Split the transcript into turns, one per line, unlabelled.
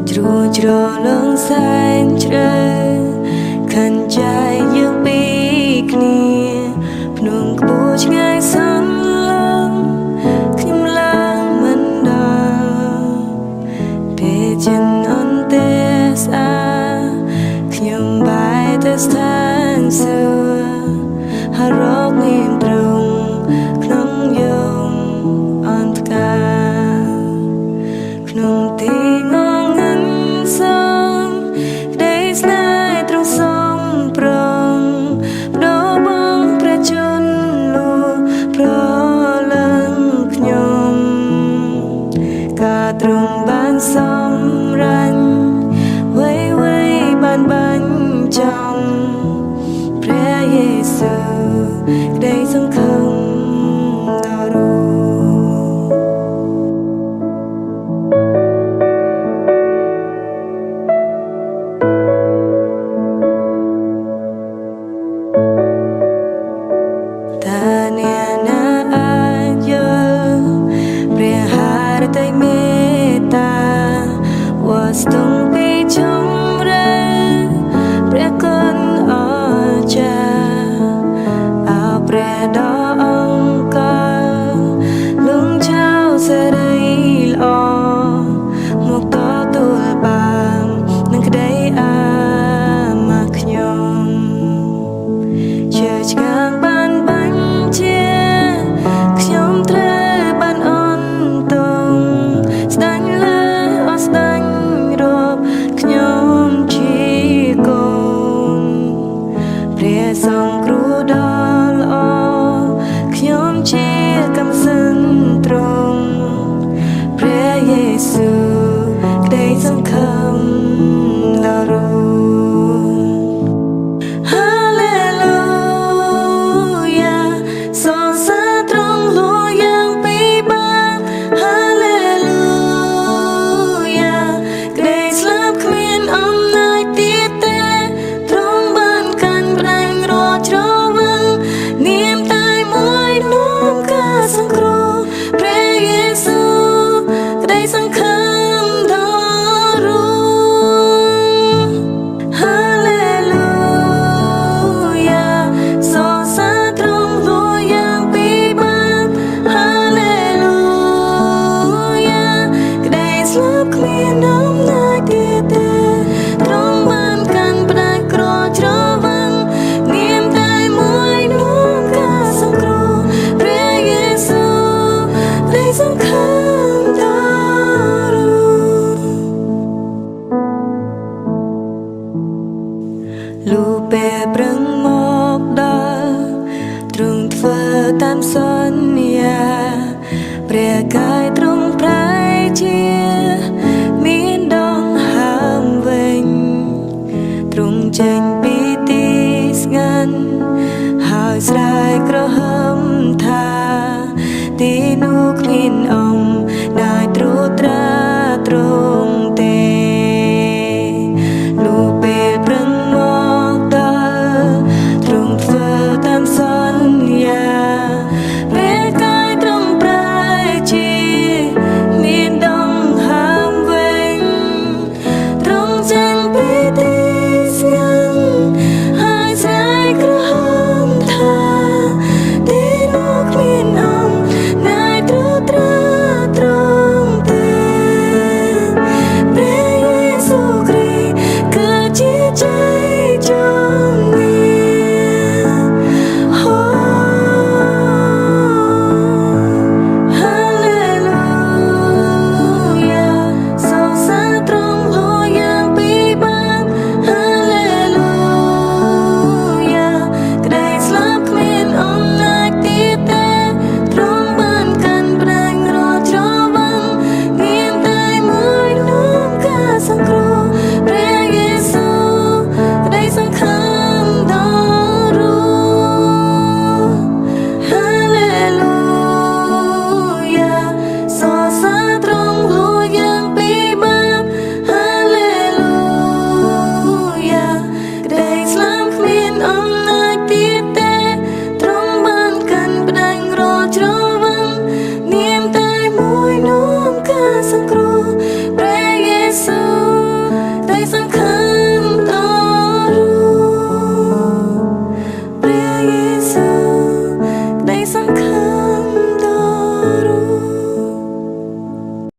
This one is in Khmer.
ជ្រួជ្រលងសែនជ្រៅខណ្ឌใจយើងពីគ្នាភ្នំក្បួរឆ្ងាយសន្លងខ្ញុំឡើងមិនដល់ពេលចិនអន់ទេស្អាខ្ញុំបែរទៅស្ថានសួគ៌ហើយរកមានទ្រង់ក្នុងយមអន្តការក្នុងទីងងឹងសងក្តីស្នេហ៍ត្រង់សំប្រងបដូរបងព្រះជន្មលួប្រលឹងខ្ញុំការទ្រង់បានសម្រាញ់វ័យបានបាញ់ចំព្រះយេស៊ូវក្តីសង្ឃឹមដល់រូតាអ្នកណាអាចយល់ព្រះハរតីមេត្តាវ៉ាស្ទង់ពីជម្រៅព្រះគុណអស្ចារ្យអោព្រះដ៏អង្គលងចៅសេរីល្អមកទទួលបាននឹងក្តីអាម៉ាស់ខ្ញុំជឿឆ្កាងបានបាញ់ជាខ្ញុំត្រូវបានអន់ទងស្ដាញ់លើអស្ដាញ់រាប់ខ្ញុំជាកូនព្រះសង្គ្រោះដ៏ល្អខ្ញុំជាកម្មសិនទ្រង់ព្រះយេស៊ូវក្តីសង្ឃឹមដល់រូHallelujah សរសើរទ្រង់លួងយ៉ាងពីបាន Hallelujah ក្តីស្លាប់គ្មានអំណាចទៀតទេទ្រង់បានកាន់ផ្ដាច់រាល់ច្រវាំងនាមតែមួយនាំការសង្គ្រោះព្រះយេស៊ូវក្តីសង្ឃឹមដល់រូ Hallelujah សរសើរទ្រង់លួងយ៉ាងពីបាន Hallelujah ក្តីស្លាប់គ្មានអំណាចទៀតទេទ្រង់បានកាន់ផ្ដាច់ក្រច្រវាំងនាមតែមួយនាំការសង្គ្រោះព្រះយេស៊ូវក្តីសង្ឃឹមដល់រូលូពេលប្រឹងមកដល់ទ្រង់ធ្វើតាមសន្យាព្រះកាយទ្រង់ប្រែជាមានដងហើមវិញទ្រង់ចេញពីទីស្ងាត់ហើយស្រែកក្រហមថាទីនោះគ្មានអង្គដែលត្រួតត្រាទ្រ